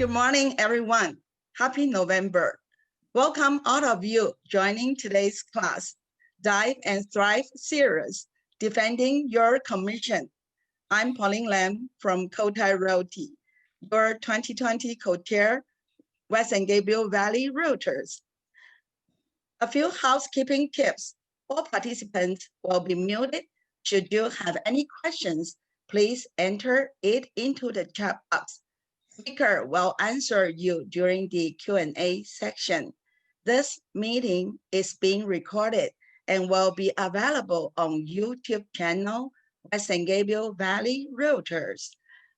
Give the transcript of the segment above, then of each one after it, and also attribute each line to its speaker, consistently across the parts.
Speaker 1: Good morning, everyone. Happy November. Welcome all of you joining today's class, Dive and Thrive series, Defending Your Commission. I'm Pauline Lam from Cotai Realty, your 2020 co-chair, West and Gabriel Valley Realtors. A few housekeeping tips. All participants will be muted. Should you have any questions, please enter it into the chat box. Speaker will answer you during the Q&A section. This meeting is being recorded and will be available on YouTube channel West and Gabriel Valley Realtors.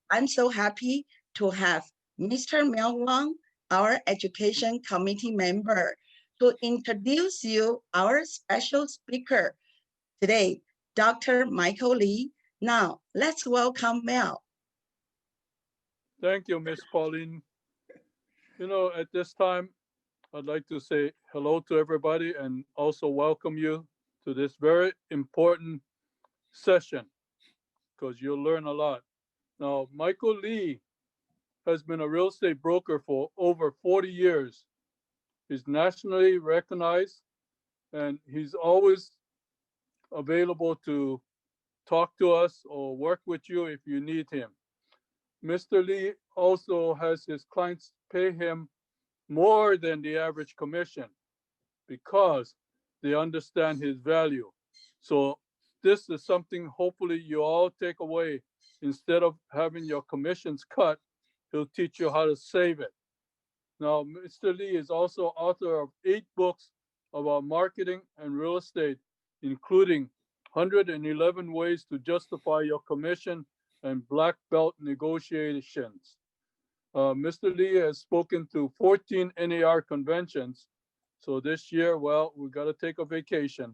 Speaker 1: I'm so happy to have Mr. Mel Wang, our Education Committee member, to introduce you our special speaker today, Dr. Michael Lee. Now, let's welcome Mel.
Speaker 2: Thank you, Miss Pauline. At this time, I'd like to say hello to everybody and also welcome you to this very important session because you'll learn a lot. Now, Michael Lee has been a real estate broker for over 40 years. He's nationally recognized and he's always available to talk to us or work with you if you need him. Mr. Lee also has his clients pay him more than the average commission because they understand his value. So this is something hopefully you all take away. Instead of having your commissions cut, he'll teach you how to save it. Now, Mr. Lee is also author of 8 books about marketing and real estate, including 111 Ways to Justify Your Commission and Black Belt Negotiations. Mr. Lee has spoken to 14 NAR conventions. So this year, well, we got to take a vacation.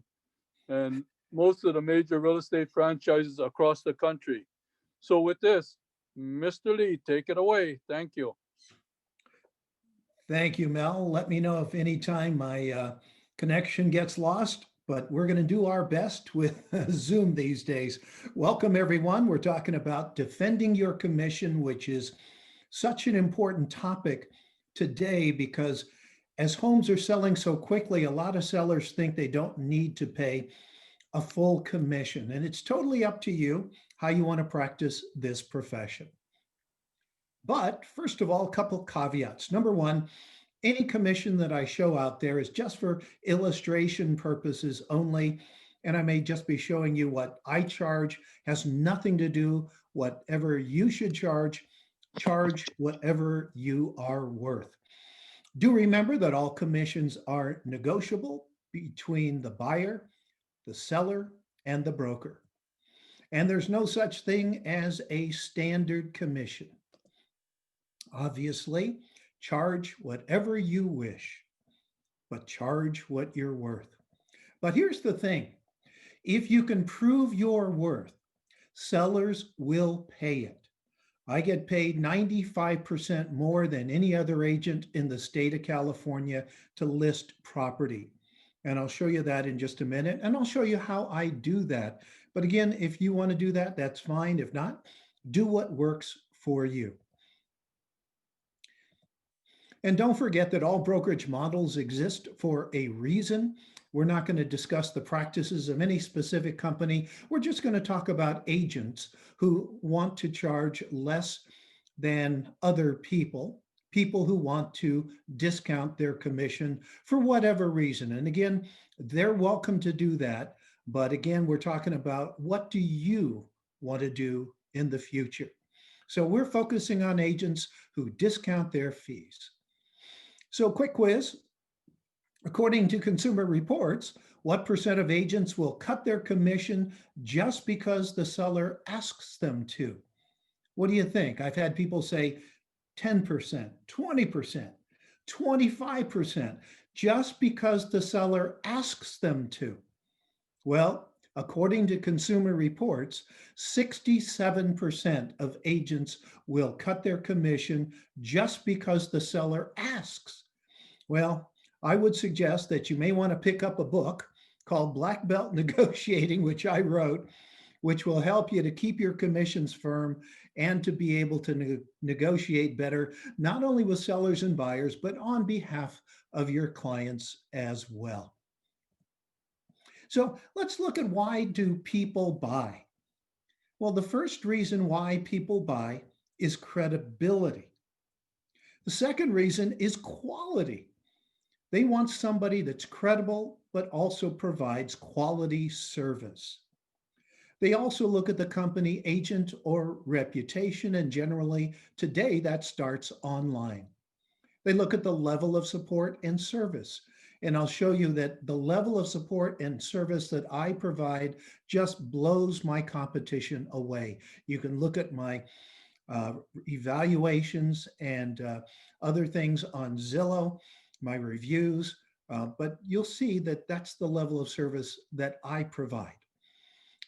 Speaker 2: And most of the major real estate franchises across the country. So with this, Mr. Lee, take it away. Thank you.
Speaker 3: Thank you, Mel. Let me know if anytime my connection gets lost, but we're going to do our best with Zoom these days. Welcome, everyone. We're talking about defending your commission, which is such an important topic today because as homes are selling so quickly, a lot of sellers think they don't need to pay a full commission. And it's totally up to you how you want to practice this profession. But first of all, a couple caveats. Number one, any commission that I show out there is just for illustration purposes only, and I may just be showing you what I charge, has nothing to do whatever you should charge whatever you are worth. Do remember that all commissions are negotiable between the buyer, the seller, and the broker. And there's no such thing as a standard commission. Obviously, charge whatever you wish, but charge what you're worth. But here's the thing. If you can prove your worth, sellers will pay it. I get paid 95% more than any other agent in the state of California to list property. And I'll show you that in just a minute. And I'll show you how I do that. But again, if you want to do that, that's fine. If not, do what works for you. And don't forget that all brokerage models exist for a reason. We're not going to discuss the practices of any specific company. We're just going to talk about agents who want to charge less than other people who want to discount their commission for whatever reason. And again, they're welcome to do that. But again, we're talking about what do you want to do in the future? So we're focusing on agents who discount their fees. So quick quiz. According to Consumer Reports, what percent of agents will cut their commission just because the seller asks them to? What do you think? I've had people say 10%, 20%, 25%, just because the seller asks them to. Well, according to Consumer Reports, 67% of agents will cut their commission just because the seller asks. Well, I would suggest that you may want to pick up a book called Black Belt Negotiating, which I wrote, which will help you to keep your commissions firm and to be able to negotiate better, not only with sellers and buyers, but on behalf of your clients as well. So let's look at why do people buy? Well, the first reason why people buy is credibility. The second reason is quality. They want somebody that's credible, but also provides quality service. They also look at the company agent or reputation, and generally today that starts online. They look at the level of support and service. And I'll show you that the level of support and service that I provide just blows my competition away. You can look at my evaluations and other things on Zillow, my reviews, but you'll see that that's the level of service that I provide.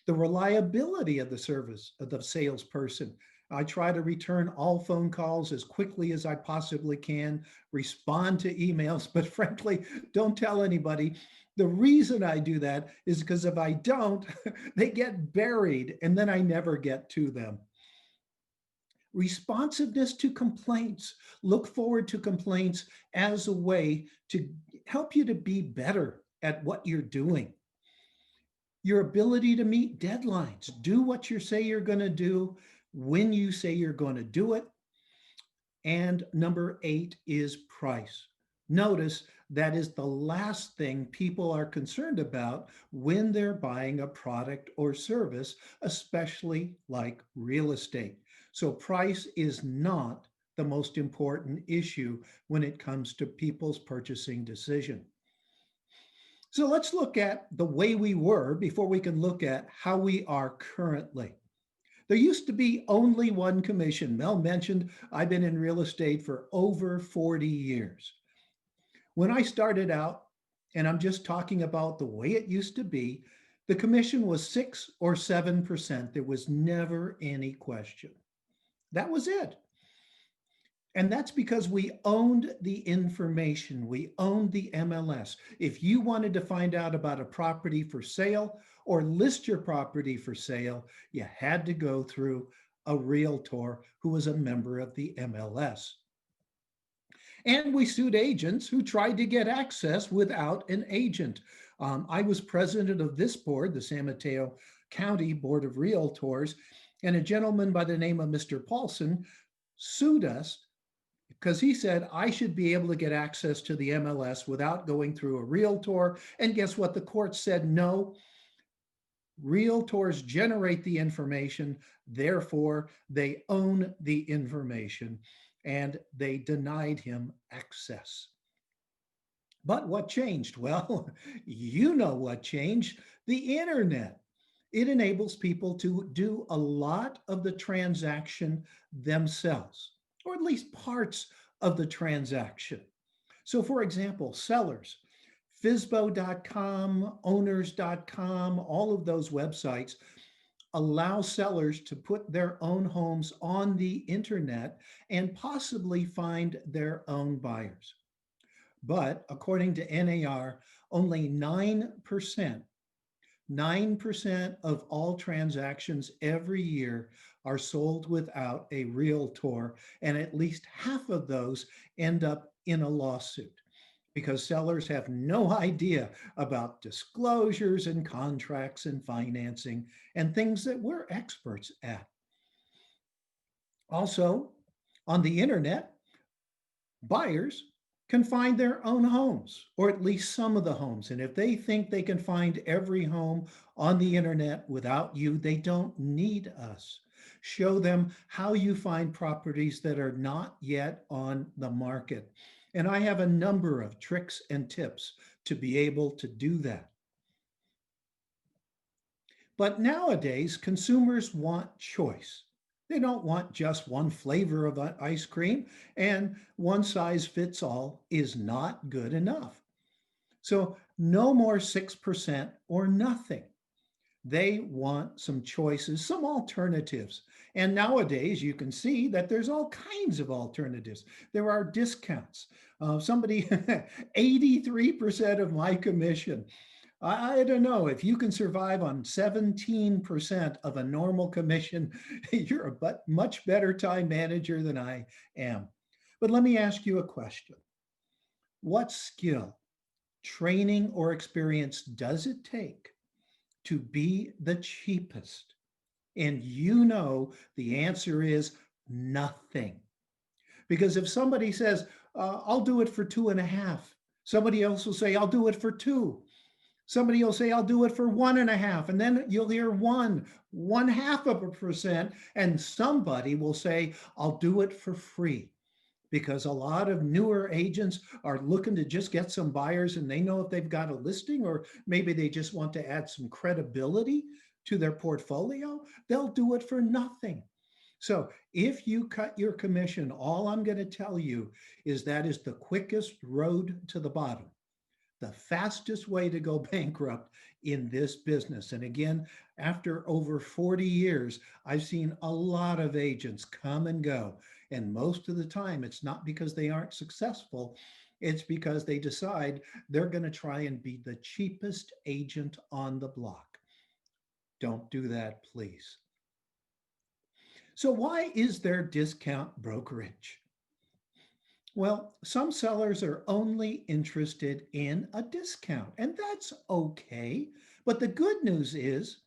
Speaker 3: The reliability of the service of the salesperson. I try to return all phone calls as quickly as I possibly can, respond to emails, but frankly, don't tell anybody. The reason I do that is because if I don't, they get buried and then I never get to them. Responsiveness to complaints. Look forward to complaints as a way to help you to be better at what you're doing. Your ability to meet deadlines. Do what you say you're going to do when you say you're going to do it. And number 8 is price. Notice that is the last thing people are concerned about when they're buying a product or service, especially like real estate. So price is not the most important issue when it comes to people's purchasing decision. So let's look at the way we were before we can look at how we are currently. There used to be only one commission. Mel mentioned I've been in real estate for over 40 years. When I started out, and I'm just talking about the way it used to be, the commission was 6 or 7%. There was never any question. That was it. And that's because we owned the information. We owned the MLS. If you wanted to find out about a property for sale or list your property for sale, you had to go through a realtor who was a member of the MLS. And we sued agents who tried to get access without an agent. I was president of this board, the San Mateo County Board of Realtors, and a gentleman by the name of Mr. Paulson sued us because he said I should be able to get access to the MLS without going through a realtor. And guess what? The court said no. Realtors generate the information, therefore they own the information, and they denied him access. But what changed? Well, you know what changed. The internet. It enables people to do a lot of the transaction themselves, or at least parts of the transaction. So for example, sellers, FSBO.com, owners.com, all of those websites allow sellers to put their own homes on the internet and possibly find their own buyers. But according to NAR, only 9% of all transactions every year are sold without a realtor, and at least half of those end up in a lawsuit because sellers have no idea about disclosures and contracts and financing and things that we're experts at. Also, on the internet, buyers can find their own homes, or at least some of the homes. And if they think they can find every home on the internet without you, they don't need us. Show them how you find properties that are not yet on the market. And I have a number of tricks and tips to be able to do that. But nowadays, consumers want choice. They don't want just one flavor of ice cream, and one size fits all is not good enough. So no more 6% or nothing. They want some choices, some alternatives. And nowadays you can see that there's all kinds of alternatives. There are discounts. 83% of my commission I don't know. If you can survive on 17% of a normal commission, you're a much better time manager than I am. But let me ask you a question. What skill, training, or experience does it take to be the cheapest? And you know the answer is nothing. Because if somebody says, I'll do it for 2.5, somebody else will say, I'll do it for 2. Somebody will say, I'll do it for 1.5. And then you'll hear 1/2%. And somebody will say, I'll do it for free. Because a lot of newer agents are looking to just get some buyers and they know if they've got a listing, or maybe they just want to add some credibility to their portfolio, they'll do it for nothing. So if you cut your commission, all I'm going to tell you is that is the quickest road to the bottom, the fastest way to go bankrupt in this business. And again, after over 40 years, I've seen a lot of agents come and go. And most of the time, it's not because they aren't successful. It's because they decide they're going to try and be the cheapest agent on the block. Don't do that, please. So why is there discount brokerage? Well, some sellers are only interested in a discount, and that's okay. But the good news is,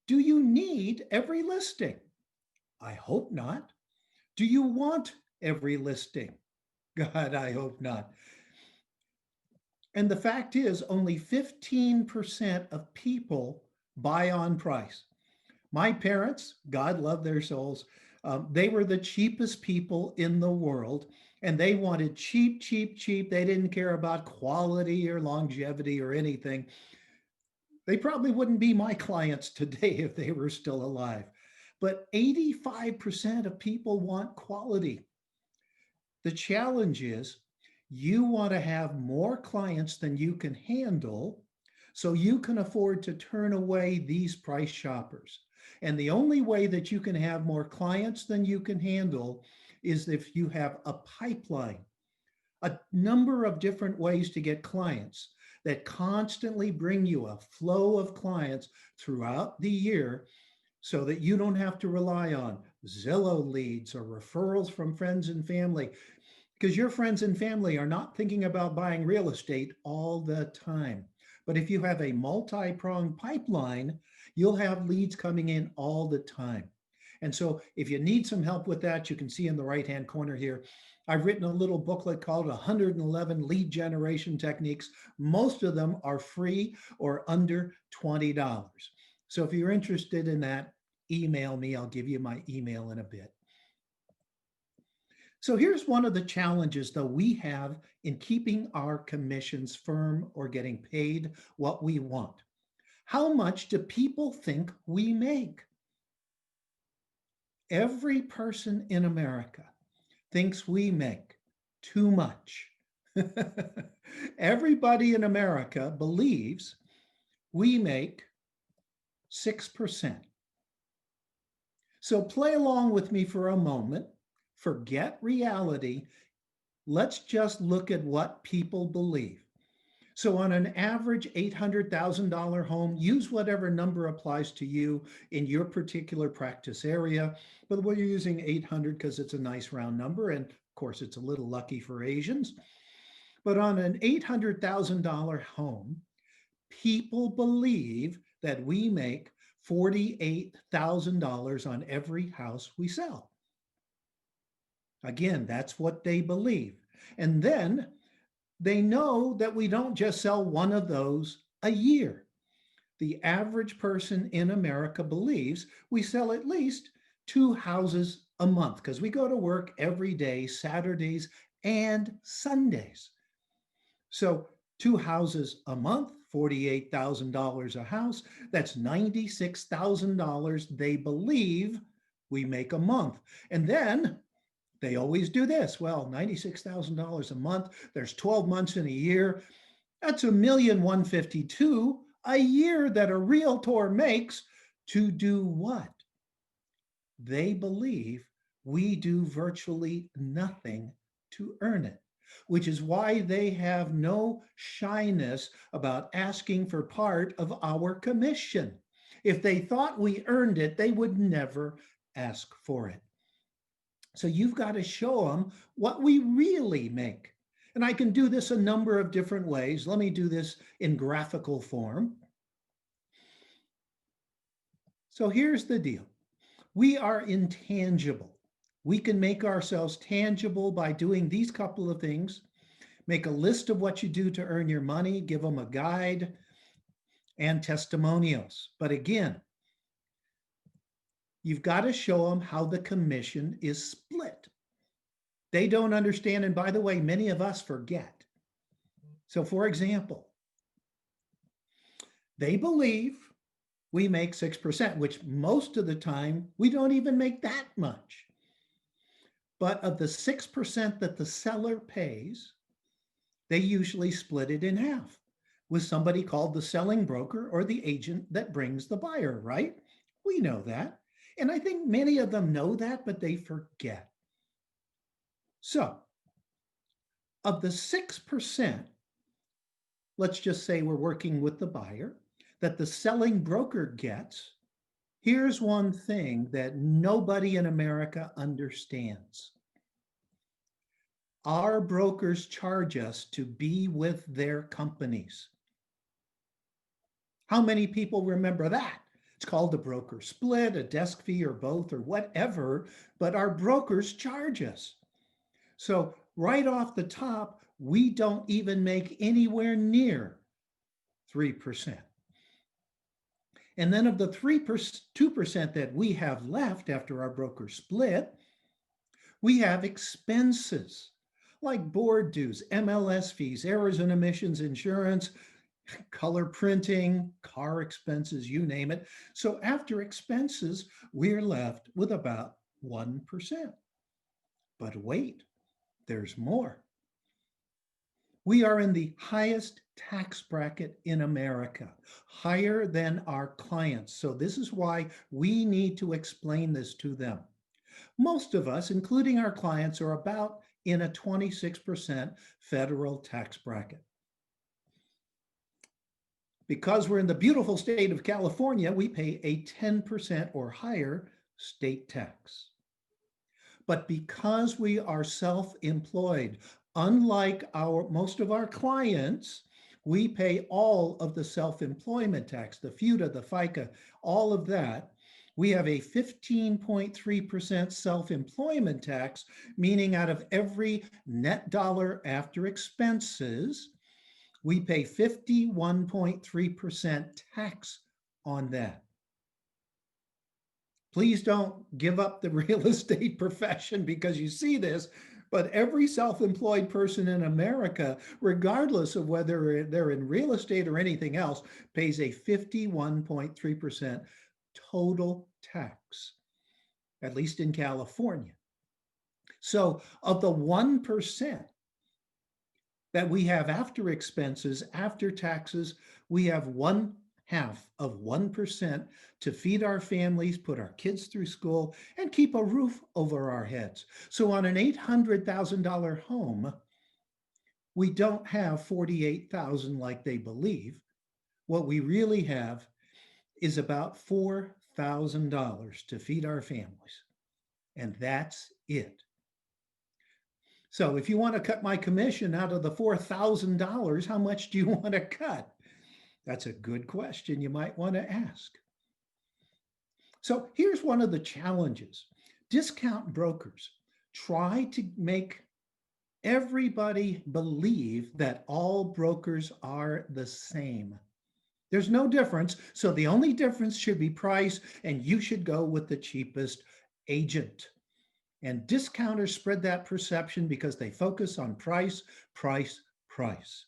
Speaker 3: do you need every listing? I hope not. Do you want every listing? God, I hope not. And the fact is, only 15% of people buy on price. My parents, God love their souls, they were the cheapest people in the world, and they wanted cheap, cheap, cheap. They didn't care about quality or longevity or anything. They probably wouldn't be my clients today if they were still alive. But 85% of people want quality. The challenge is you want to have more clients than you can handle so you can afford to turn away these price shoppers. And the only way that you can have more clients than you can handle is if you have a pipeline, a number of different ways to get clients that constantly bring you a flow of clients throughout the year so that you don't have to rely on Zillow leads or referrals from friends and family, because your friends and family are not thinking about buying real estate all the time. But if you have a multi-pronged pipeline, you'll have leads coming in all the time. And so if you need some help with that, you can see in the right-hand corner here, I've written a little booklet called 111 Lead Generation Techniques. Most of them are free or under $20. So if you're interested in that, email me. I'll give you my email in a bit. So here's one of the challenges that we have in keeping our commissions firm or getting paid what we want. How much do people think we make? Every person in America thinks we make too much. Everybody in America believes we make 6%. So play along with me for a moment. Forget reality. Let's just look at what people believe. So on an average $800,000 home, use whatever number applies to you in your particular practice area. But we're using 800 because it's a nice round number. And of course, it's a little lucky for Asians. But on an $800,000 home, people believe that we make $48,000 on every house we sell. Again, that's what they believe. And then they know that we don't just sell one of those a year. The average person in America believes we sell at least 2 houses a month because we go to work every day, Saturdays and Sundays. So 2 houses a month, $48,000 a house. That's $96,000 they believe we make a month. And then they always do this. Well, $96,000 a month. There's 12 months in a year. That's $1,152,000 a year that a realtor makes to do what? They believe we do virtually nothing to earn it. which is why they have no shyness about asking for part of our commission. If they thought we earned it, they would never ask for it. So you've got to show them what we really make. And I can do this a number of different ways. Let me do this in graphical form. So here's the deal. We are intangible. We can make ourselves tangible by doing these couple of things. Make a list of what you do to earn your money, give them a guide, and testimonials. But again, you've got to show them how the commission is split. They don't understand. And by the way, many of us forget. So for example, they believe we make 6%, which most of the time we don't even make that much. But of the 6% that the seller pays, they usually split it in half with somebody called the selling broker or the agent that brings the buyer, right? We know that. And I think many of them know that, but they forget. So of the 6%, let's just say we're working with the buyer, that the selling broker gets, here's one thing that nobody in America understands. Our brokers charge us to be with their companies. How many people remember that? It's called a broker split, a desk fee, or both, or whatever, but our brokers charge us. So right off the top, we don't even make anywhere near 3%. And then of the 2% that we have left after our broker split, we have expenses like board dues, MLS fees, errors and omissions insurance, color printing, car expenses, you name it. So after expenses, we're left with about 1%. But wait, there's more. We are in the highest tax bracket in America, higher than our clients. So this is why we need to explain this to them. Most of us, including our clients, are about in a 26% federal tax bracket. Because we're in the beautiful state of California, we pay a 10% or higher state tax. But because we are self-employed, unlike most of our clients, we pay all of the self-employment tax, the FUTA, the FICA, all of that. We have a 15.3% self-employment tax, meaning out of every net dollar after expenses, we pay 51.3% tax on that. Please don't give up the real estate profession because you see this, but every self-employed person in America, regardless of whether they're in real estate or anything else, pays a 51.3% total tax, at least in California. So of the 1% that we have after expenses, after taxes, we have 1/2 of 1% to feed our families, put our kids through school, and keep a roof over our heads. So on an $800,000 home, we don't have $48,000 like they believe. What we really have is about $4,000 to feed our families, and that's it. So if you want to cut my commission out of the $4,000, how much do you want to cut? That's a good question you might want to ask. So here's one of the challenges. Discount brokers try to make everybody believe that all brokers are the same. There's no difference. So the only difference should be price, and you should go with the cheapest agent. And discounters spread that perception because they focus on price, price, price.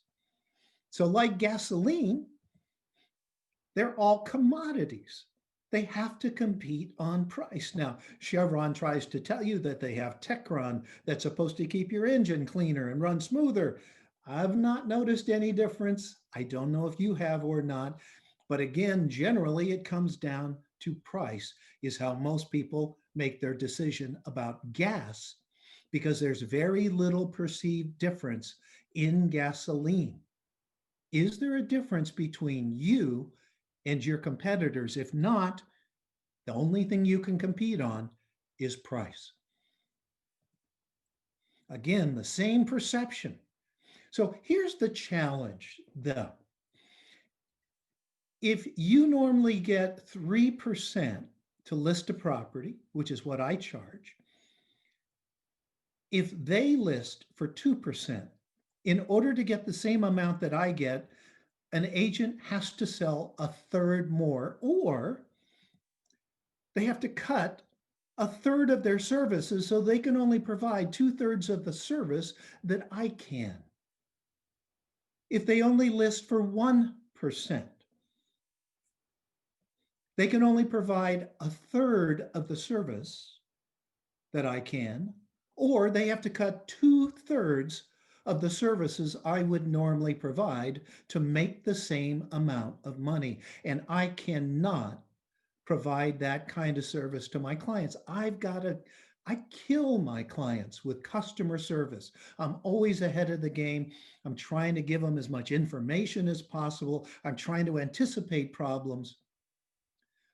Speaker 3: So like gasoline, they're all commodities. They have to compete on price. Now, Chevron tries to tell you that they have Techron that's supposed to keep your engine cleaner and run smoother. I've not noticed any difference. I don't know if you have or not. But again, generally it comes down to price is how most people make their decision about gas. because there's very little perceived difference in gasoline. Is there a difference between you and your competitors? If not, the only thing you can compete on is price. Again, the same perception. So here's the challenge, though. If you normally get 3% to list a property, which is what I charge, if they list for 2%, in order to get the same amount that I get, an agent has to sell a third more, or they have to cut a third of their services so they can only provide 2/3 of the service that I can. If they only list for 1%, they can only provide a third of the service that I can, or they have to cut 2/3 of the services I would normally provide to make the same amount of money. And I cannot provide that kind of service to my clients. I kill my clients with customer service. I'm always ahead of the game. I'm trying to give them as much information as possible. I'm trying to anticipate problems.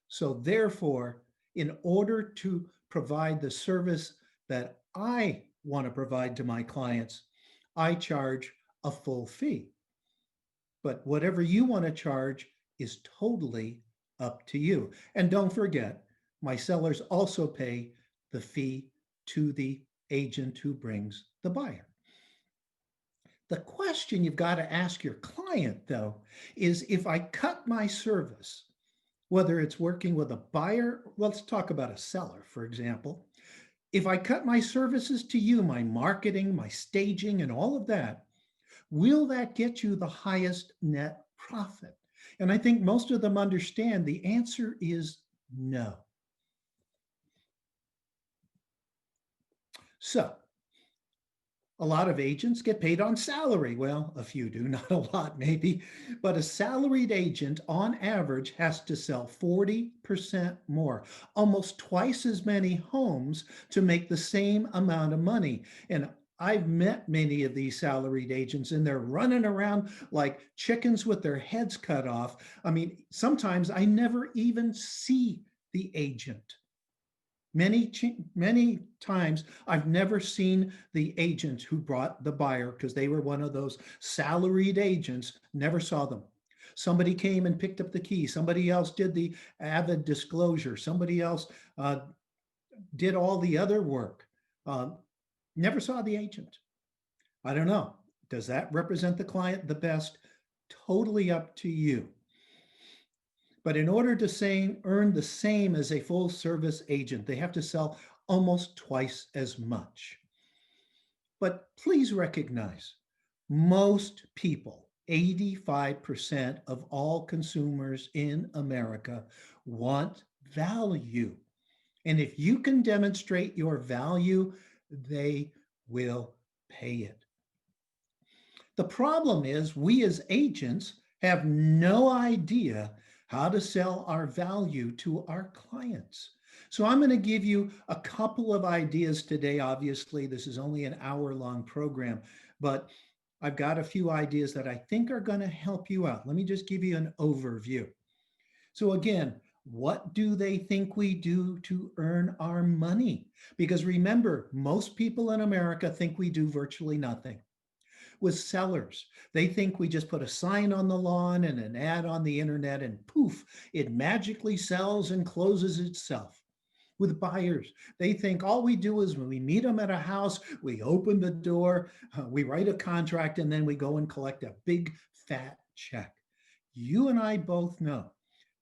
Speaker 3: So therefore, in order to provide the service that I want to provide to my clients, I charge a full fee. But whatever you want to charge is totally up to you. And don't forget, my sellers also pay the fee to the agent who brings the buyer. The question you've got to ask your client, though, is if I cut my service, whether it's working with a buyer, let's talk about a seller, for example. If I cut my services to you, my marketing, my staging, and all of that, will that get you the highest net profit? And I think most of them understand the answer is no. So, a lot of agents get paid on salary. Well, a few do, not a lot maybe, but a salaried agent on average has to sell 40% more, almost twice as many homes to make the same amount of money. And I've met many of these salaried agents and they're running around like chickens with their heads cut off. I mean, sometimes I never even see the agent. Many times I've never seen the agent who brought the buyer because they were one of those salaried agents, never saw them. Somebody came and picked up the key. Somebody else did the avid disclosure. Somebody else did all the other work. Never saw the agent. I don't know. Does that represent the client the best? Totally up to you. But in order to earn the same as a full service agent, they have to sell almost twice as much. But please recognize, most people, 85% of all consumers in America, want value. And if you can demonstrate your value, they will pay it. The problem is we as agents have no idea how to sell our value to our clients. So I'm going to give you a couple of ideas today. Obviously, this is only an hour-long program, but I've got a few ideas that I think are going to help you out. Let me just give you an overview. So again, what do they think we do to earn our money? Because remember, most people in America think we do virtually nothing. With sellers, they think we just put a sign on the lawn and an ad on the internet and poof, it magically sells and closes itself. With buyers, they think all we do is when we meet them at a house, we open the door, we write a contract, and then we go and collect a big fat check. You and I both know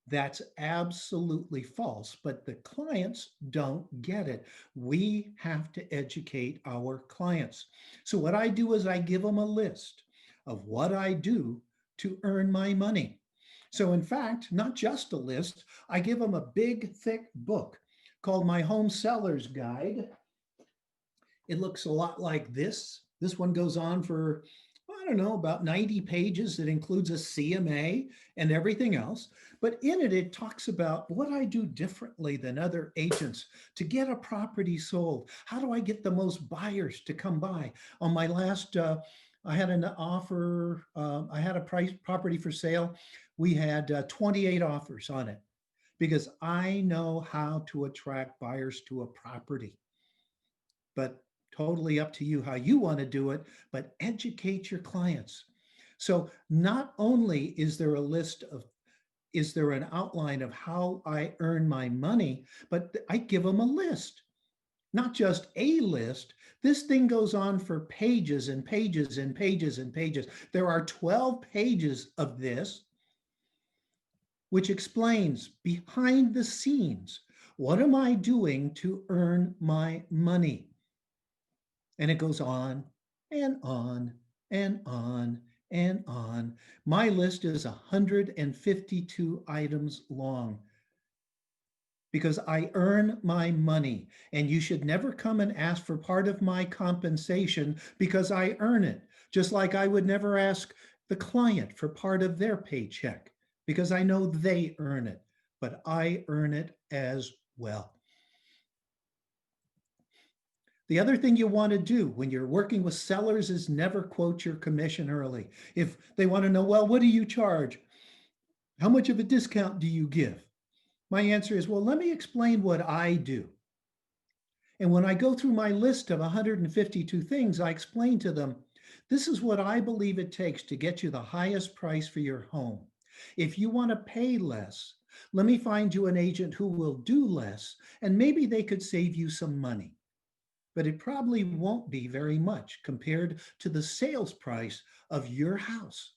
Speaker 3: that's absolutely false, but the clients don't get it. We have to educate our clients. So what I do is I give them a list of what I do to earn my money. So in fact, not just a list, I give them a big, thick book called my Home Seller's Guide. It looks a lot like this. This one goes on for I don't know, about 90 pages that includes a CMA and everything else. But in it, it talks about what I do differently than other agents to get a property sold. How do I get the most buyers to come by? On my last, I had an offer, I had a price property for sale. We had 28 offers on it because I know how to attract buyers to a property. But totally up to you how you want to do it, but educate your clients. So not only is there a list of is there an outline of how I earn my money, but I give them a list, not just a list. This thing goes on for pages and pages and pages and pages. There are 12 pages of this, which explains behind the scenes, what am I doing to earn my money? And it goes on and on and on and on. My list is 152 items long because I earn my money. And you should never come and ask for part of my compensation because I earn it. Just like I would never ask the client for part of their paycheck because I know they earn it, but I earn it as well. The other thing you want to do when you're working with sellers is never quote your commission early. If they want to know, well, what do you charge? How much of a discount do you give? My answer is, well, let me explain what I do. And when I go through my list of 152 things, I explain to them, this is what I believe it takes to get you the highest price for your home. If you want to pay less, let me find you an agent who will do less, and maybe they could save you some money. But it probably won't be very much compared to the sales price of your house.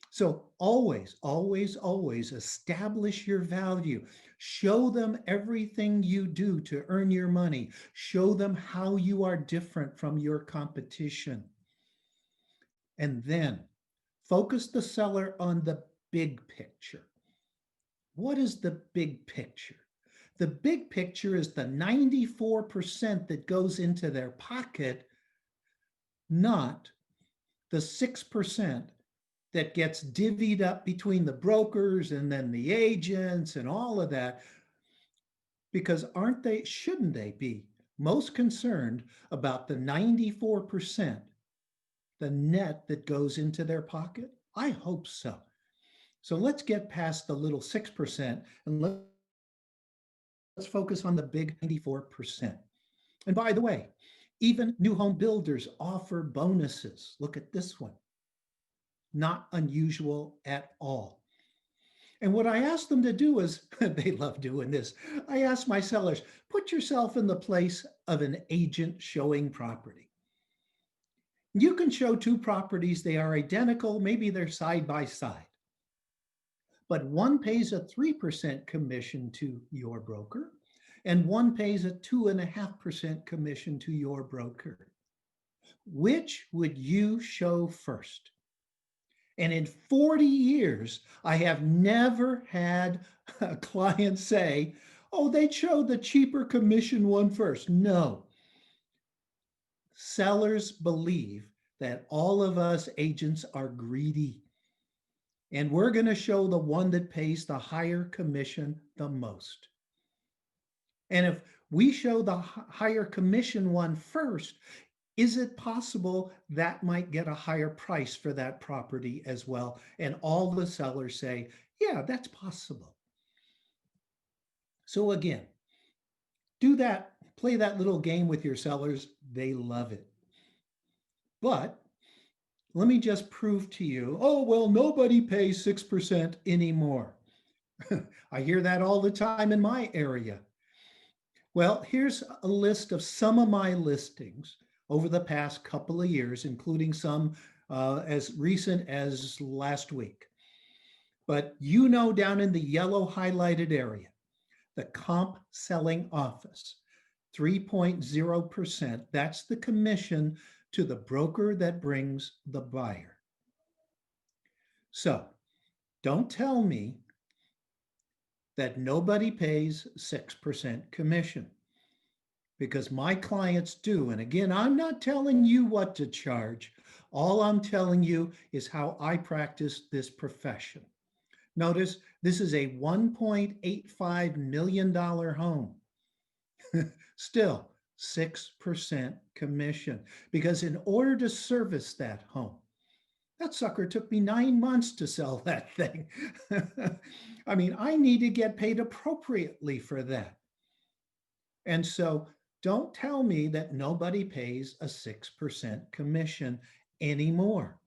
Speaker 3: So always, always, always establish your value. Show them everything you do to earn your money. Show them how you are different from your competition. And then focus the seller on the big picture. What is the big picture? The big picture is the 94% that goes into their pocket, not the 6% that gets divvied up between the brokers and then the agents and all of that. Because shouldn't they be most concerned about the 94%, the net that goes into their pocket? I hope so. So let's get past the little 6% and let's focus on the big 94%. And by the way, even new home builders offer bonuses. Look at this one. Not unusual at all. And what I ask them to do is, they love doing this. I ask my sellers, put yourself in the place of an agent showing property. You can show two properties, they are identical, maybe they're side by side. But one pays a 3% commission to your broker, and one pays a 2.5% commission to your broker. Which would you show first? And in 40 years, I have never had a client say, oh, they showed the cheaper commission one first. No. Sellers believe that all of us agents are greedy. And we're going to show the one that pays the higher commission the most. And if we show the higher commission one first, is it possible that might get a higher price for that property as well? And all the sellers say, yeah, that's possible. So again, do that, play that little game with your sellers. They love it. But let me just prove to you, oh, well, nobody pays 6% anymore. I hear that all the time in my area. Well, here's a list of some of my listings over the past couple of years, including some as recent as last week. But you know, down in the yellow highlighted area, the comp selling office, 3.0%, that's the commission to the broker that brings the buyer. So don't tell me that nobody pays 6% commission, because my clients do. And again, I'm not telling you what to charge. All I'm telling you is how I practice this profession. Notice this is a $1.85 million home. Still 6% commission, because in order to service that home, that sucker took me 9 months to sell that thing. I mean, I need to get paid appropriately for that. And so don't tell me that nobody pays a 6% commission anymore.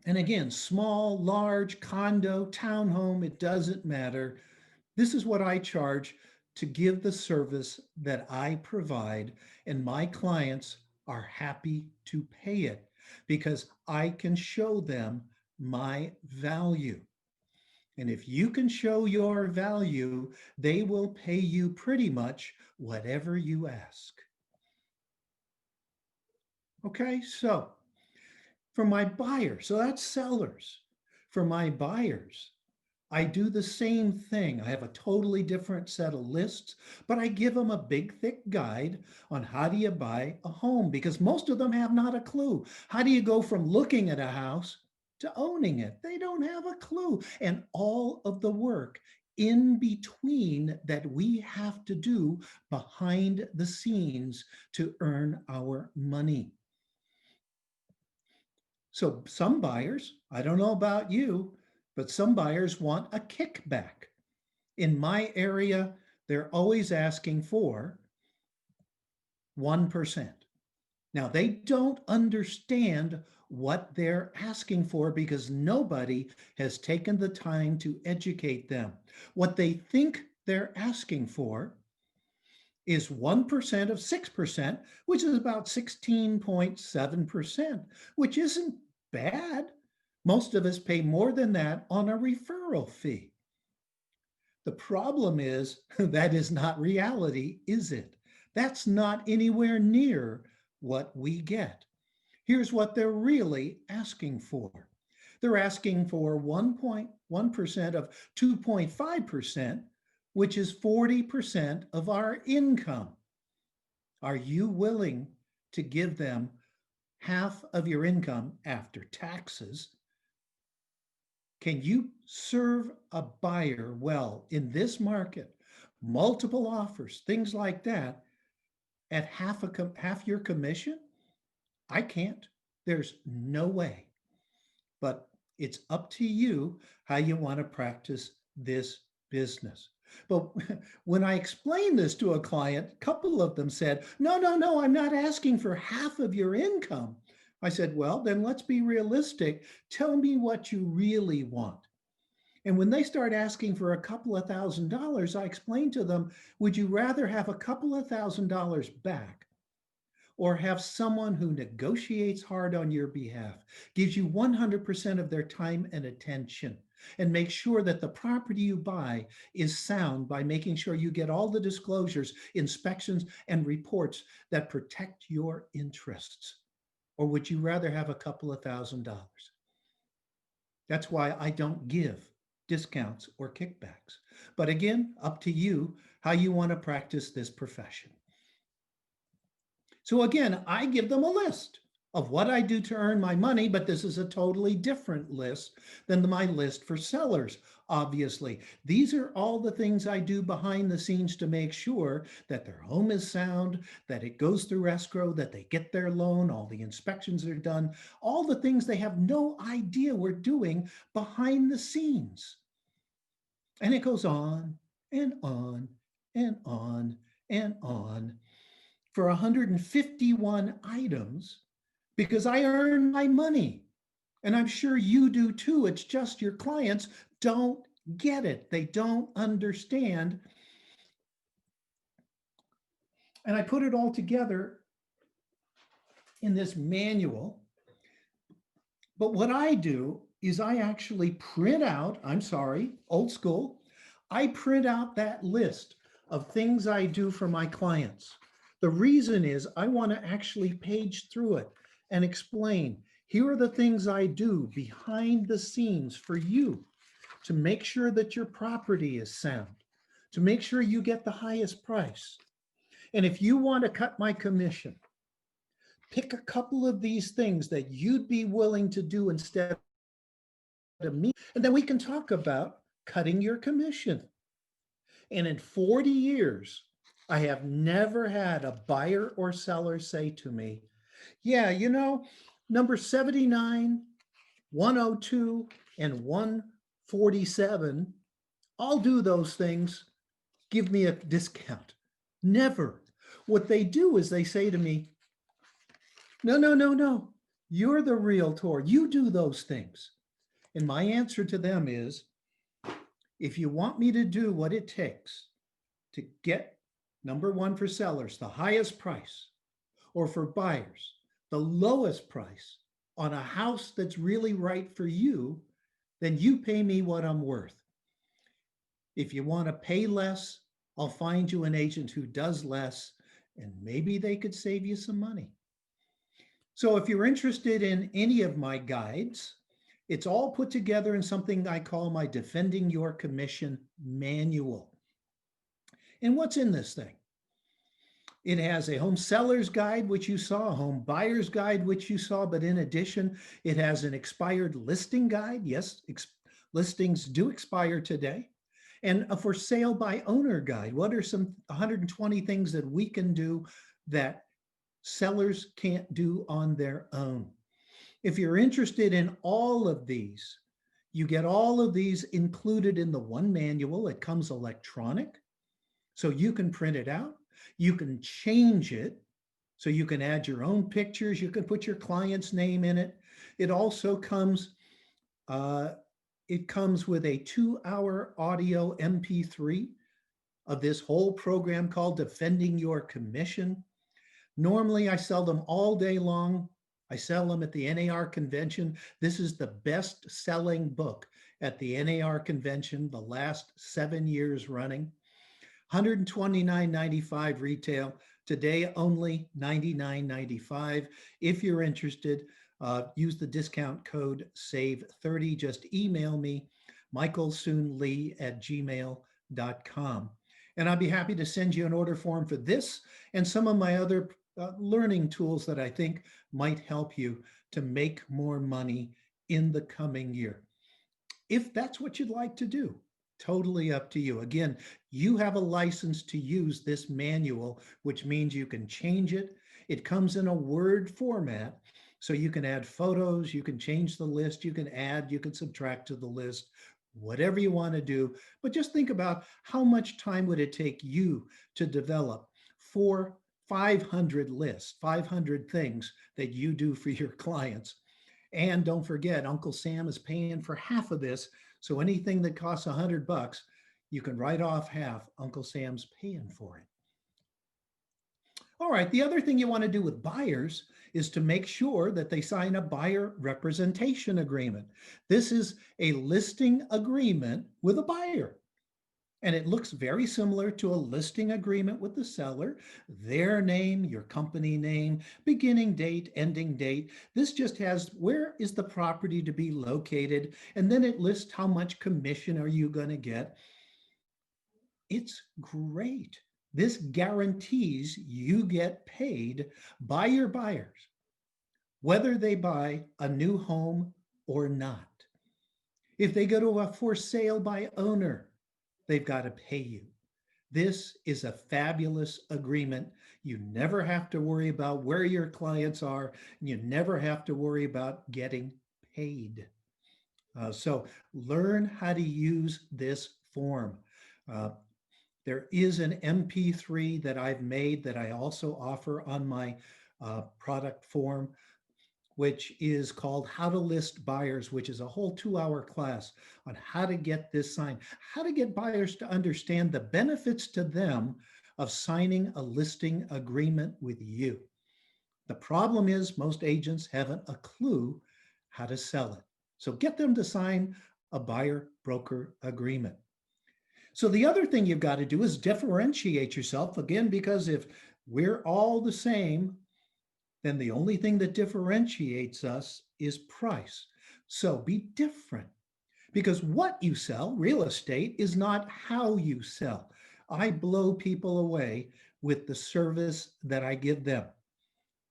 Speaker 3: And again, small, large, condo, townhome, it doesn't matter. This is what I charge to give the service that I provide, and my clients are happy to pay it because I can show them my value. And if you can show your value, they will pay you pretty much whatever you ask. Okay, so for my buyers, so that's sellers. For my buyers, I do the same thing. I have a totally different set of lists, but I give them a big, thick guide on how do you buy a home, because most of them have not a clue. How do you go from looking at a house to owning it? They don't have a clue. And all of the work in between that we have to do behind the scenes to earn our money. So some buyers, I don't know about you, but some buyers want a kickback. In my area, they're always asking for 1%. Now, they don't understand what they're asking for because nobody has taken the time to educate them. What they think they're asking for is 1% of 6%, which is about 16.7%, which isn't bad. Most of us pay more than that on a referral fee. The problem is that is not reality, is it? That's not anywhere near what we get. Here's what they're really asking for. They're asking for 1.1% of 2.5%, which is 40% of our income. Are you willing to give them half of your income after taxes? Can you serve a buyer well in this market? Multiple offers, things like that, at half your commission? I can't. There's no way. But it's up to you how you want to practice this business. But when I explained this to a client, a couple of them said, no, I'm not asking for half of your income. I said, well, then let's be realistic. Tell me what you really want. And when they start asking for a couple of $1,000s, I explained to them, would you rather have a couple of $1,000s back or have someone who negotiates hard on your behalf, gives you 100% of their time and attention, and make sure that the property you buy is sound by making sure you get all the disclosures, inspections, and reports that protect your interests? Or would you rather have a couple of $1,000s? That's why I don't give discounts or kickbacks. But again, up to you how you want to practice this profession. So again, I give them a list of what I do to earn my money, but this is a totally different list than my list for sellers. Obviously, these are all the things I do behind the scenes to make sure that their home is sound, that it goes through escrow, that they get their loan, all the inspections are done, all the things they have no idea we're doing behind the scenes. And it goes on and on and on and on for 151 items because I earn my money. And I'm sure you do too. It's just your clients don't get it. They don't understand. And I put it all together in this manual. But what I do is I actually print out, I'm sorry, old school, I print out that list of things I do for my clients. The reason is I want to actually page through it and explain, here are the things I do behind the scenes for you to make sure that your property is sound, to make sure you get the highest price. And if you want to cut my commission, Pick a couple of these things that you'd be willing to do instead of me, and then we can talk about cutting your commission. And in 40 years, I have never had a buyer or seller say to me, yeah, number 79, 102, and 147, I'll do those things. Give me a discount. Never. What they do is they say to me, no, no, no, no. You're the realtor. You do those things. And my answer to them is, if you want me to do what it takes to get, number one, for sellers, the highest price, or for buyers, the lowest price on a house that's really right for you, then you pay me what I'm worth. If you want to pay less, I'll find you an agent who does less, and maybe they could save you some money. So if you're interested in any of my guides, it's all put together in something I call my Defending Your Commission Manual. And what's in this thing? It has a home seller's guide, which you saw, a home buyer's guide, which you saw, but in addition, it has an expired listing guide. Yes, listings do expire today. And a for sale by owner guide. What are some 120 things that we can do that sellers can't do on their own? If you're interested in all of these, you get all of these included in the one manual. It comes electronic, so you can print it out. You can change it, so you can add your own pictures. You can put your client's name in it. It also comes, with a 2-hour audio MP3 of this whole program called Defending Your Commission. Normally, I sell them all day long. I sell them at the NAR convention. This is the best-selling book at the NAR convention the last 7 years running. $129.95 retail. Today, only $99.95. If you're interested, use the discount code SAVE30. Just email me, michaelsoonlee@gmail.com. And I'll be happy to send you an order form for this and some of my other learning tools that I think might help you to make more money in the coming year. If that's what you'd like to do, totally up to you. Again, you have a license to use this manual, which means you can change it. It comes in a Word format, so you can add photos, you can change the list, you can add, you can subtract to the list, whatever you want to do. But just think about how much time would it take you to develop 500 lists, 500 things that you do for your clients. And don't forget, Uncle Sam is paying for half of this. So anything that costs $100, you can write off half. Uncle Sam's paying for it. All right, the other thing you want to do with buyers is to make sure that they sign a buyer representation agreement. This is a listing agreement with a buyer. And it looks very similar to a listing agreement with the seller, their name, your company name, beginning date, ending date. This just has where is the property to be located, and then it lists how much commission are you going to get. It's great. This guarantees you get paid by your buyers, whether they buy a new home or not. If they go to a for sale by owner, they've got to pay you. This is a fabulous agreement. You never have to worry about where your clients are, and you never have to worry about getting paid. So learn how to use this form. There is an MP3 that I've made that I also offer on my product form, which is called How to List Buyers, which is a whole 2-hour class on how to get this signed, how to get buyers to understand the benefits to them of signing a listing agreement with you. The problem is most agents haven't a clue how to sell it. So get them to sign a buyer-broker agreement. So the other thing you've got to do is differentiate yourself, again, because if we're all the same, then the only thing that differentiates us is price. So be different, because what you sell, real estate, is not how you sell. I blow people away with the service that I give them.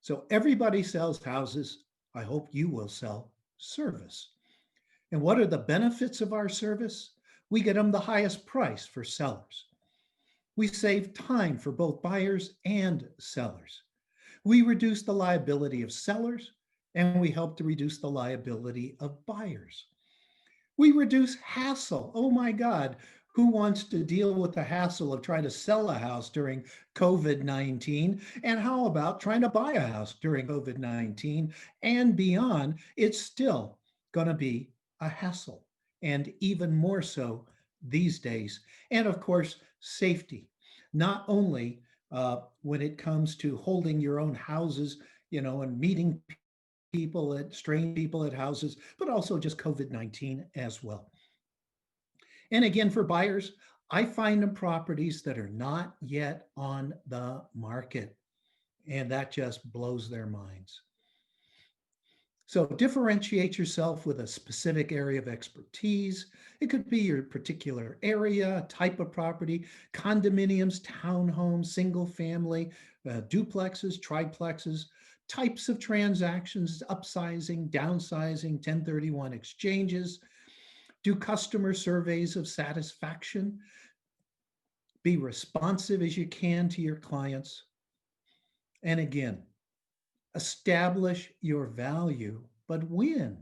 Speaker 3: So everybody sells houses. I hope you will sell service. And what are the benefits of our service? We get them the highest price for sellers. We save time for both buyers and sellers. We reduce the liability of sellers, and we help to reduce the liability of buyers. We reduce hassle. Oh my God, who wants to deal with the hassle of trying to sell a house during COVID-19? And how about trying to buy a house during COVID-19 and beyond? It's still going to be a hassle, and even more so these days. And of course, safety, not only when it comes to holding your own houses, and meeting strange people at houses, but also just COVID-19 as well. And again, for buyers, I find them properties that are not yet on the market, and that just blows their minds. So differentiate yourself with a specific area of expertise. It could be your particular area, type of property, condominiums, townhomes, single family, duplexes, triplexes, types of transactions, upsizing, downsizing, 1031 exchanges. Do customer surveys of satisfaction. Be responsive as you can to your clients. And again, establish your value, but win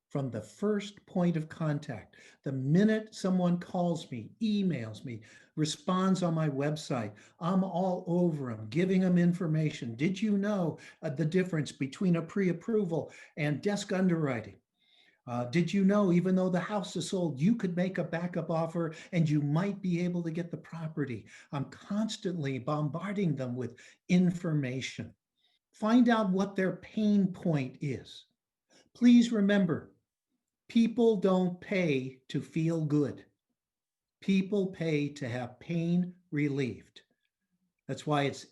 Speaker 3: from the first point of contact. The minute someone calls me, emails me, responds on my website, I'm all over them, giving them information. Did you know the difference between a pre-approval and desk underwriting? Did you know, even though the house is sold, you could make a backup offer and you might be able to get the property? I'm constantly bombarding them with information. Find out what their pain point is. Please remember, people don't pay to feel good. People pay to have pain relieved. That's why it's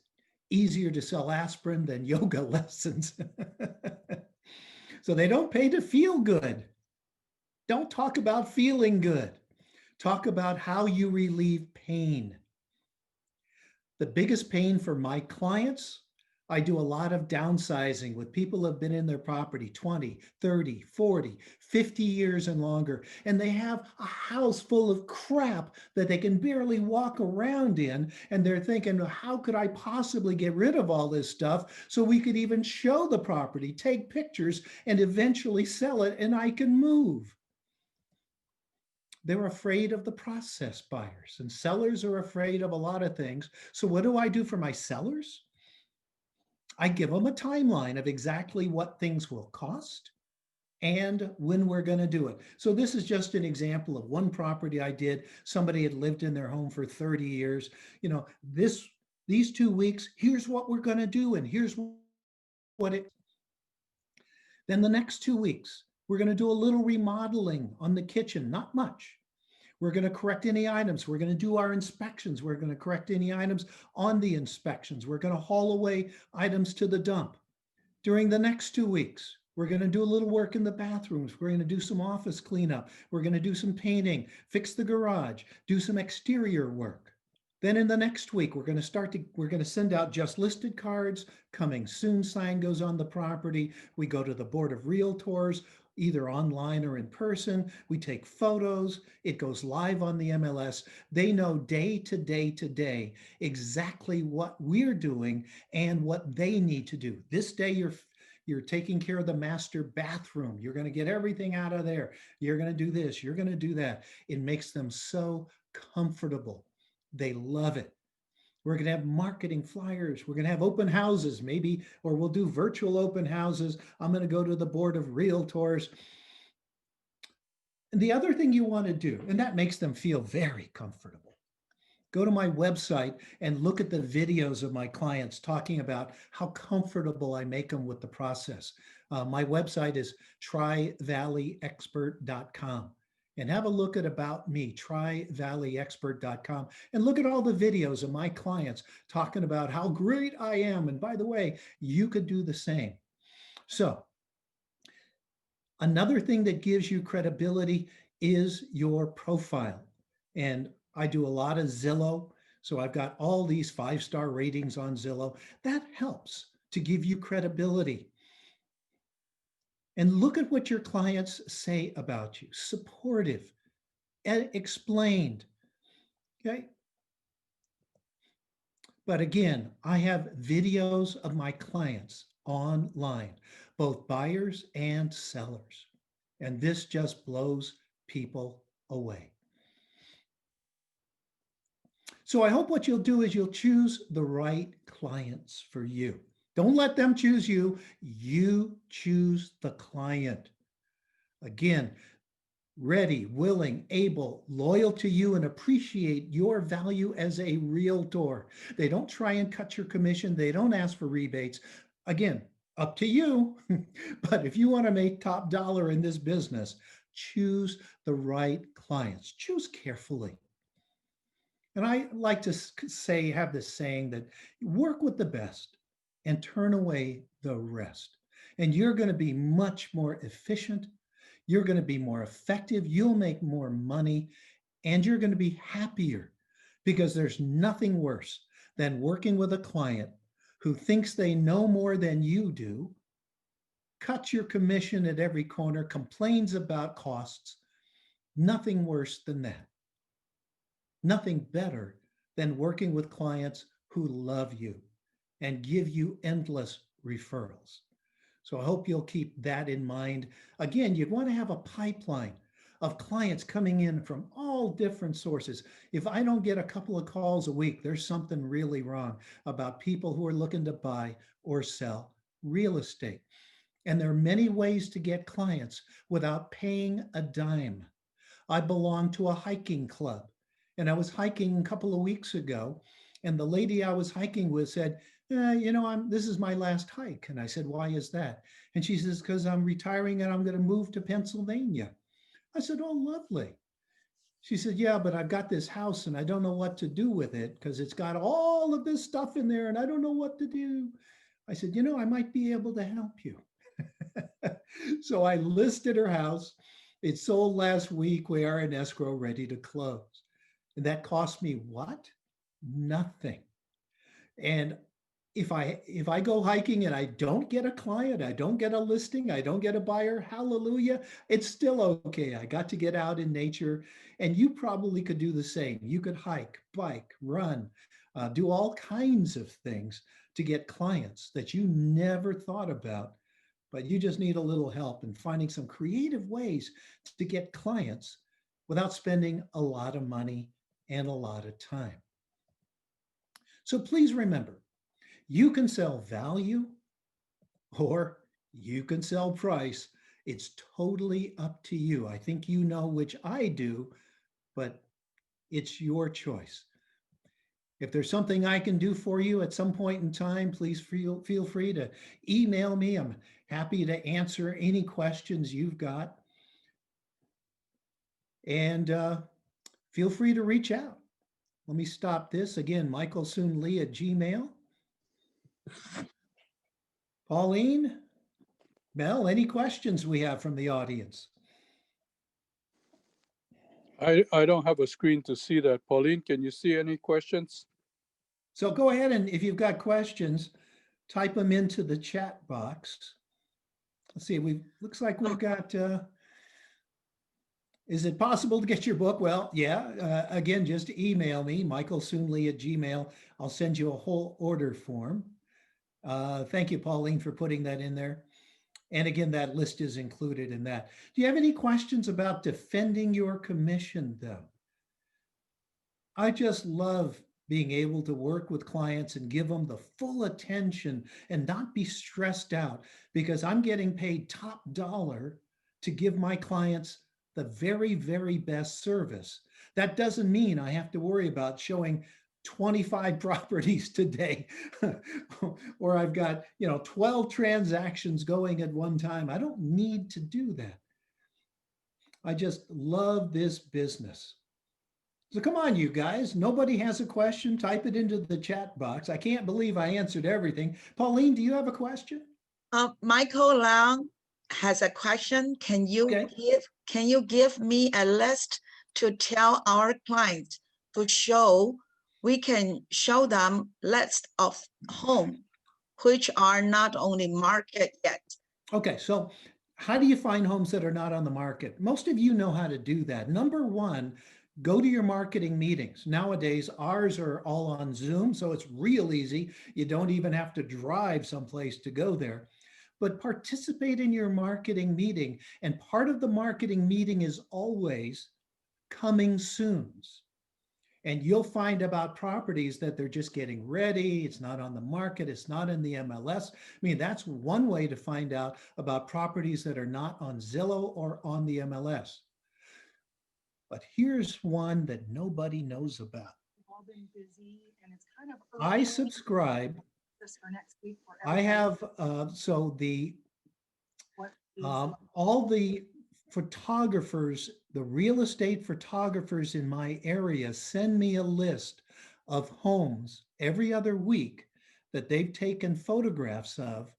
Speaker 3: easier to sell aspirin than yoga lessons. So they don't pay to feel good. Don't talk about feeling good. Talk about how you relieve pain. The biggest pain for my clients, I do a lot of downsizing with people who have been in their property 20, 30, 40, 50 years and longer, and they have a house full of crap that they can barely walk around in, and they're thinking, how could I possibly get rid of all this stuff so we could even show the property, take pictures, and eventually sell it, and I can move? They're afraid of the process, buyers, and sellers are afraid of a lot of things. So what do I do for my sellers? I give them a timeline of exactly what things will cost and when we're going to do it. So this is just an example of one property I did. Somebody had lived in their home for 30 years. These 2 weeks, here's what we're going to do, and here's what it. Then the next 2 weeks, we're going to do a little remodeling on the kitchen, not much. We're going to correct any items. We're going to do our inspections. We're going to correct any items on the inspections. We're going to haul away items to the dump. During the next 2 weeks, we're going to do a little work in the bathrooms. We're going to do some office cleanup. We're going to do some painting, fix the garage, do some exterior work. Then in the next week, we're going to send out just listed cards. Coming soon sign goes on the property. We go to the Board of Realtors, either online or in person. We take photos. It goes live on the MLS. They know day to day to day exactly what we're doing and what they need to do. This day you're taking care of the master bathroom. You're going to get everything out of there. You're going to do this. You're going to do that. It makes them so comfortable. They love it. We're going to have marketing flyers. We're going to have open houses, maybe, or we'll do virtual open houses. I'm going to go to the Board of Realtors. And the other thing you want to do, and that makes them feel very comfortable, go to my website and look at the videos of my clients talking about how comfortable I make them with the process. My website is trivalleyexpert.com. And have a look at About Me, trivalleyexpert.com, and look at all the videos of my clients talking about how great I am. And by the way, you could do the same. So another thing that gives you credibility is your profile. And I do a lot of Zillow. So I've got all these 5-star ratings on Zillow. That helps to give you credibility. And look at what your clients say about you. Supportive and explained. Okay. But again, I have videos of my clients online, both buyers and sellers. And this just blows people away. So I hope what you'll do is you'll choose the right clients for you. Don't let them choose you. You choose the client. Again, ready, willing, able, loyal to you, and appreciate your value as a realtor. They don't try and cut your commission. They don't ask for rebates. Again, up to you. But if you want to make top dollar in this business, choose the right clients. Choose carefully. And I like to say, have this saying that work with the best and turn away the rest. And you're going to be much more efficient. You're going to be more effective. You'll make more money and you're going to be happier, because there's nothing worse than working with a client who thinks they know more than you do, cuts your commission at every corner, complains about costs. Nothing worse than that. Nothing better than working with clients who love you and give you endless referrals. So I hope you'll keep that in mind. Again, you'd want to have a pipeline of clients coming in from all different sources. If I don't get a couple of calls a week, there's something really wrong about people who are looking to buy or sell real estate. And there are many ways to get clients without paying a dime. I belong to a hiking club. And I was hiking a couple of weeks ago, and the lady I was hiking with said, this is my last hike. And I said, why is that? And she says, because I'm retiring and I'm going to move to Pennsylvania. I said, oh, lovely. She said, yeah, but I've got this house and I don't know what to do with it because it's got all of this stuff in there and I don't know what to do. I said, I might be able to help you. So I listed her house. It sold last week. We are in escrow, ready to close. And that cost me what? Nothing. And if I go hiking and I don't get a client, I don't get a listing, I don't get a buyer, hallelujah, it's still okay. I got to get out in nature, and you probably could do the same. You could hike, bike, run, do all kinds of things to get clients that you never thought about, but you just need a little help in finding some creative ways to get clients without spending a lot of money and a lot of time. So please remember, you can sell value or you can sell price. It's totally up to you. I think you know which I do, but it's your choice. If there's something I can do for you at some point in time, please feel free to email me. I'm happy to answer any questions you've got. And feel free to reach out. Let me stop this. Again, michaelsoonlee@gmail.com. Pauline, Mel, any questions we have from the audience?
Speaker 2: I don't have a screen to see that. Pauline, can you see any questions?
Speaker 3: So go ahead, and if you've got questions, type them into the chat box. Let's see, looks like we've got, is it possible to get your book? Well, yeah, again, just email me, michaelsoonlee@gmail.com. I'll send you a whole order form. Thank you, Pauline, for putting that in there. And again, that list is included in that. Do you have any questions about defending your commission, though? I just love being able to work with clients and give them the full attention and not be stressed out, because I'm getting paid top dollar to give my clients the very, very best service. That doesn't mean I have to worry about showing 25 properties today or I've got 12 transactions going at one time. I don't need to do that. I just love this business. So come on, you guys. Nobody has a question? Type it into the chat box. I can't believe I answered everything. Pauline, do you have a question?
Speaker 1: Michael Long has a question. Can you give me a list to tell our clients to show? We can show them list of home which are not on the market yet.
Speaker 3: Okay, so how do you find homes that are not on the market? Most of you know how to do that. Number one, go to your marketing meetings. Nowadays, ours are all on Zoom, so it's real easy. You don't even have to drive someplace to go there. But participate in your marketing meeting. And part of the marketing meeting is always coming soons. And you'll find about properties that they're just getting ready. It's not on the market. It's not in the MLS. I mean, that's one way to find out about properties that are not on Zillow or on the MLS. But here's one that nobody knows about.
Speaker 4: We've all been busy and it's kind of
Speaker 3: I subscribe.
Speaker 4: this for next week for
Speaker 3: I
Speaker 4: everybody.
Speaker 3: have, so the
Speaker 4: What is
Speaker 3: all the photographers, the real estate photographers in my area send me a list of homes every other week that they've taken photographs of,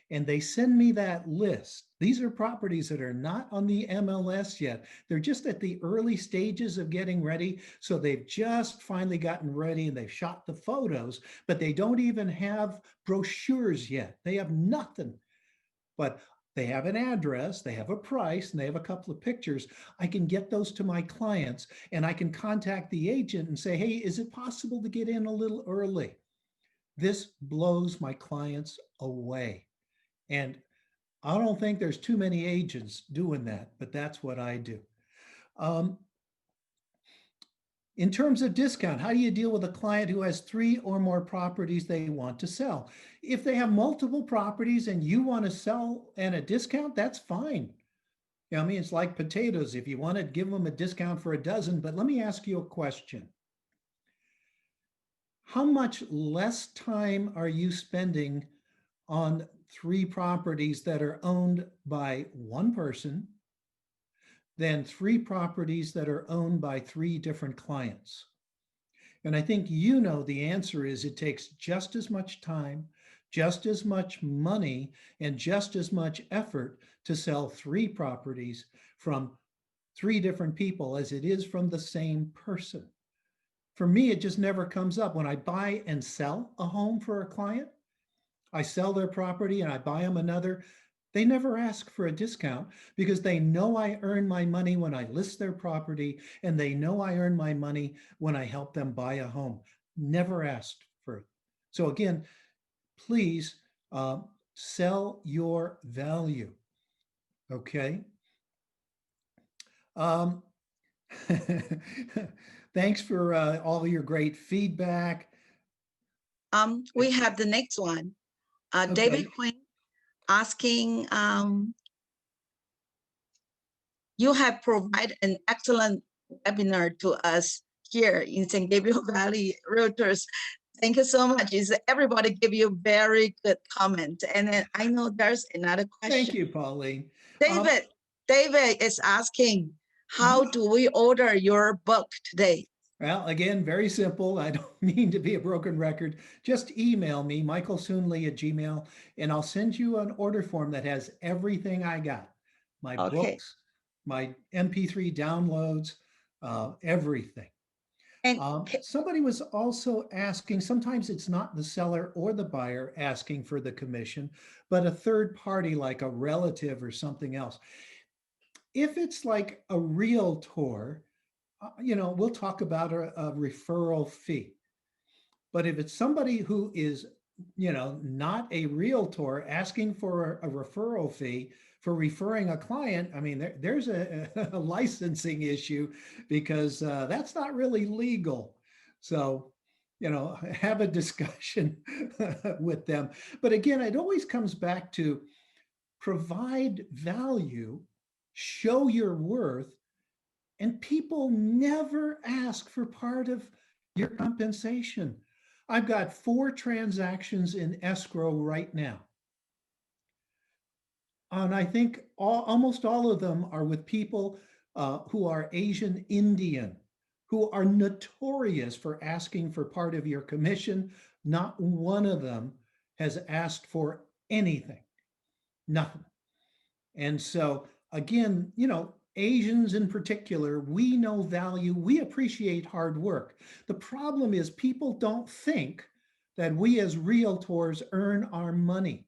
Speaker 3: and they send me that list. These are properties that are not on the MLS yet. They're just at the early stages of getting ready. So they've just finally gotten ready and they've shot the photos, but they don't even have brochures yet. They have nothing. But they have an address, they have a price, and they have a couple of pictures. I can get those to my clients and I can contact the agent and say, hey, is it possible to get in a little early? This blows my clients away. And I don't think there's too many agents doing that, but that's what I do. In terms of discount, how do you deal with a client who has 3 or more properties they want to sell? If they have multiple properties and you want to sell and a discount, that's fine. You know, I mean, it's like potatoes. If you want to give them a discount for a dozen, but let me ask you a question. How much less time are you spending on 3 properties that are owned by one person than 3 properties that are owned by 3 different clients? And I think you know the answer is it takes just as much time, just as much money, and just as much effort to sell 3 properties from 3 different people as it is from the same person. For me, it just never comes up. When I buy and sell a home for a client, I sell their property and I buy them another. They never ask for a discount because they know I earn my money when I list their property, and they know I earn my money when I help them buy a home. Never asked for it. So again, please sell your value. Okay. Thanks for all your great feedback.
Speaker 1: We have the next one.
Speaker 3: Okay.
Speaker 1: David Quinn asking, you have provided an excellent webinar to us here in San Gabriel Valley Realtors. Thank you so much. Everybody give you very good comment. And then I know there's another question.
Speaker 3: Thank you, Pauline.
Speaker 1: David is asking, how do we order your book today?
Speaker 3: Well, again, very simple. I don't mean to be a broken record. Just email me, michaelsoonley@gmail, and I'll send you an order form that has everything I got. My books, my MP3 downloads, everything.
Speaker 1: And
Speaker 3: somebody was also asking, sometimes it's not the seller or the buyer asking for the commission, but a third party like a relative or something else. If it's like a realtor, you know, we'll talk about a referral fee. But if it's somebody who is, you know, not a realtor asking for a referral fee for referring a client, I mean, there's a licensing issue because that's not really legal. So, you know, have a discussion with them. But again, it always comes back to provide value, show your worth, and people never ask for part of your compensation. I've got 4 transactions in escrow right now. And I think almost all of them are with people who are Asian Indian, who are notorious for asking for part of your commission. Not one of them has asked for anything, nothing. And so again, you know, Asians in particular, we know value, we appreciate hard work. The problem is people don't think that we as realtors earn our money.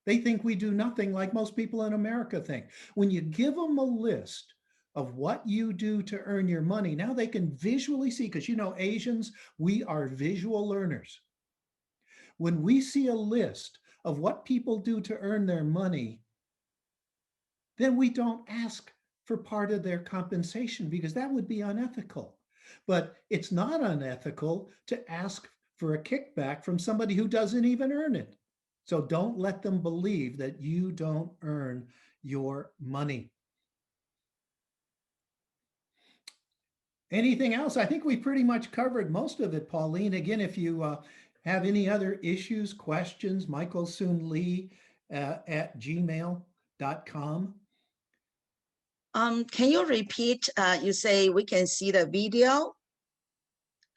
Speaker 3: They think we do nothing, like most people in America think. When you give them a list of what you do to earn your money, now they can visually see, because Asians, we are visual learners. When we see a list of what people do to earn their money, then we don't ask for part of their compensation, because that would be unethical. But it's not unethical to ask for a kickback from somebody who doesn't even earn it. So don't let them believe that you don't earn your money. Anything else? I think we pretty much covered most of it, Pauline. Again, if you have any other issues, questions, michaelsoonlee at gmail.com.
Speaker 1: Can you repeat? You say we can see the video.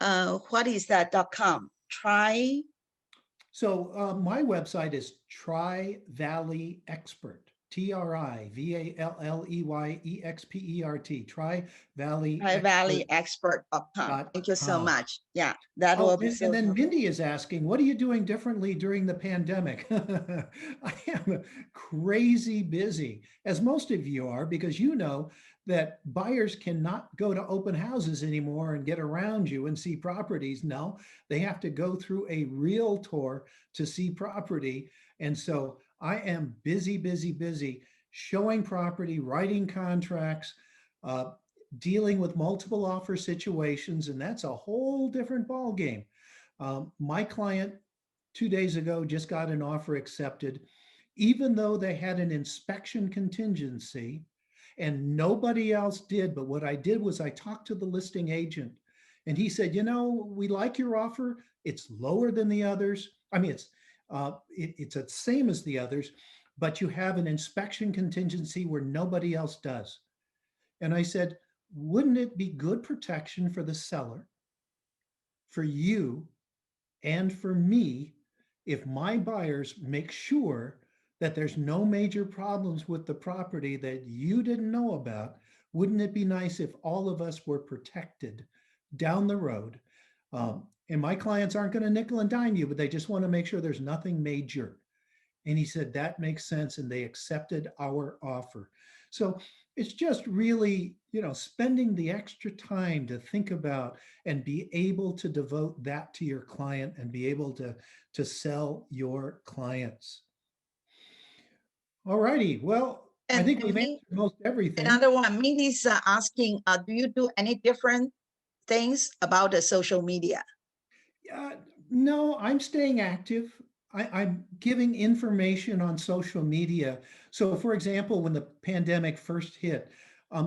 Speaker 1: What is that .com? Try.
Speaker 3: So my website is Tri Valley Expert. TRIVALLEYEXPERT. Tri Valley
Speaker 1: Expert.com. Thank you so much. Yeah, that will be so.
Speaker 3: And then Mindy is asking, what are you doing differently during the pandemic? I am crazy busy, as most of you are, because you know that buyers cannot go to open houses anymore and get around you and see properties. No, they have to go through a realtor to see property. And so I am busy showing property, writing contracts, dealing with multiple offer situations, and that's a whole different ball game. My client 2 days ago just got an offer accepted, even though they had an inspection contingency and nobody else did. But what I did was I talked to the listing agent, and he said, we like your offer. It's lower than the others. I mean, it's the same as the others, but you have an inspection contingency where nobody else does. And I said, wouldn't it be good protection for the seller, for you, and for me if my buyers make sure that there's no major problems with the property that you didn't know about? Wouldn't it be nice if all of us were protected down the road? And my clients aren't going to nickel and dime you, but they just want to make sure there's nothing major. And he said, that makes sense. And they accepted our offer. So it's just really, spending the extra time to think about and be able to devote that to your client and be able to sell your clients. All righty. Well, I think we've answered most everything.
Speaker 1: Another one, Mindy's asking, do you do any different things about the social media?
Speaker 3: No, I'm staying active. I'm giving information on social media. So for example, when the pandemic first hit,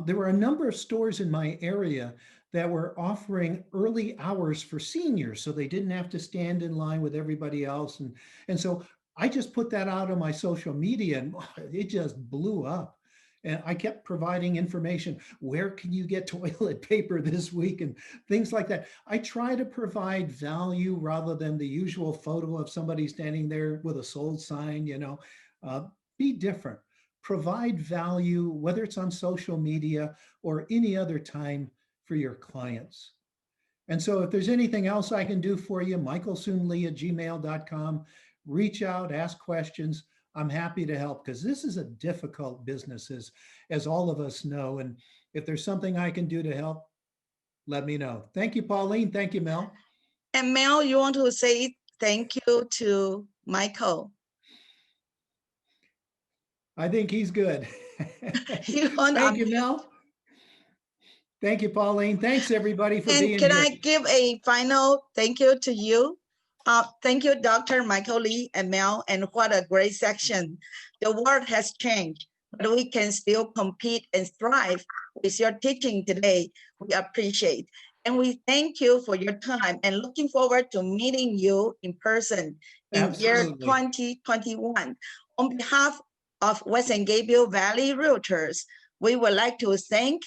Speaker 3: there were a number of stores in my area that were offering early hours for seniors, so they didn't have to stand in line with everybody else. And so I just put that out on my social media, and it just blew up. And I kept providing information. Where can you get toilet paper this week? And things like that. I try to provide value rather than the usual photo of somebody standing there with a sold sign. Be different. Provide value, whether it's on social media or any other time, for your clients. And so if there's anything else I can do for you, michaelsoonlee@gmail.com. Reach out, ask questions. I'm happy to help, because this is a difficult business, as all of us know. And if there's something I can do to help, let me know. Thank you, Pauline. Thank you, Mel.
Speaker 1: And Mel, you want to say thank you to Michael?
Speaker 3: I think he's good. Thank you, Mel. Thank you, Pauline. Thanks, everybody, for being here.
Speaker 1: And can I give a final thank you to you? Thank you, Dr. Michael Lee and Mel, and what a great section. The world has changed, but we can still compete and thrive with your teaching today. We appreciate. And we thank you for your time and looking forward to meeting you in person in year 2021. On behalf of West and Gayville Valley Realtors, we would like to thank,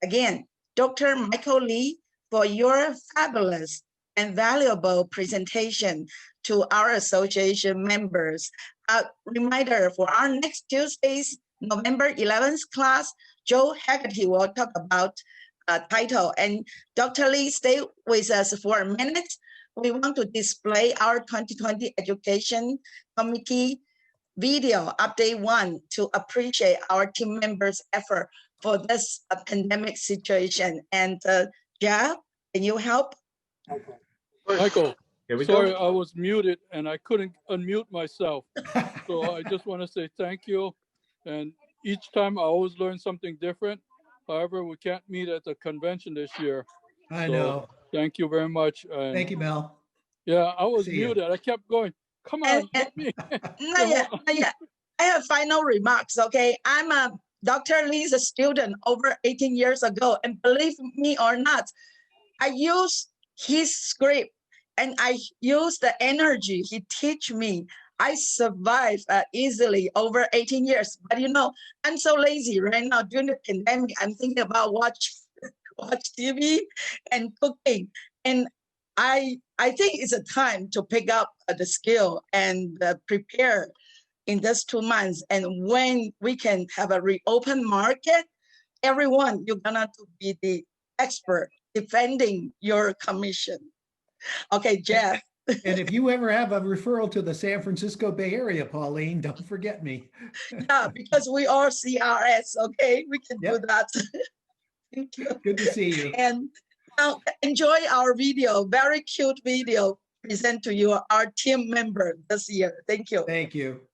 Speaker 1: again, Dr. Michael Lee for your fabulous and valuable presentation to our association members. A reminder, for our next Tuesday's November 11th class, Joe Haggerty will talk about title. And Dr. Lee, stay with us for a minute. we want to display our 2020 Education Committee video update 1 to appreciate our team members' effort for this pandemic situation. And Jeff, can you help?
Speaker 2: Michael,
Speaker 5: Here we
Speaker 2: sorry,
Speaker 5: go.
Speaker 2: I was muted and I couldn't unmute myself. So I just want to say thank you. And each time I always learn something different. However, we can't meet at the convention this year.
Speaker 3: I
Speaker 2: So,
Speaker 3: know.
Speaker 2: Thank you very much. And
Speaker 3: Thank you, Mel.
Speaker 2: yeah, I was
Speaker 3: See you.
Speaker 2: muted. I kept going, come
Speaker 1: And-
Speaker 2: on, let me.
Speaker 1: Not yet, not yet. I have final remarks, okay? I'm a Dr. Lee's student over 18 years ago, and believe me or not, I use his script and I use the energy he teach me. I survive easily over 18 years. But you know, I'm so lazy right now during the pandemic. I'm thinking about watch TV and cooking. And I think it's a time to pick up the skill and prepare in this 2 months. And when we can have a reopen market, everyone, you're gonna to be the expert defending your commission. Okay, Jeff.
Speaker 3: And if you ever have a referral to the San Francisco Bay Area, Pauline, don't forget me.
Speaker 1: Yeah, because we are CRS, okay? We can do
Speaker 3: Yep.
Speaker 1: that. Thank you.
Speaker 3: Good to see you.
Speaker 1: And now enjoy our video, very cute video present to you, our team member this year. Thank you.
Speaker 3: Thank you.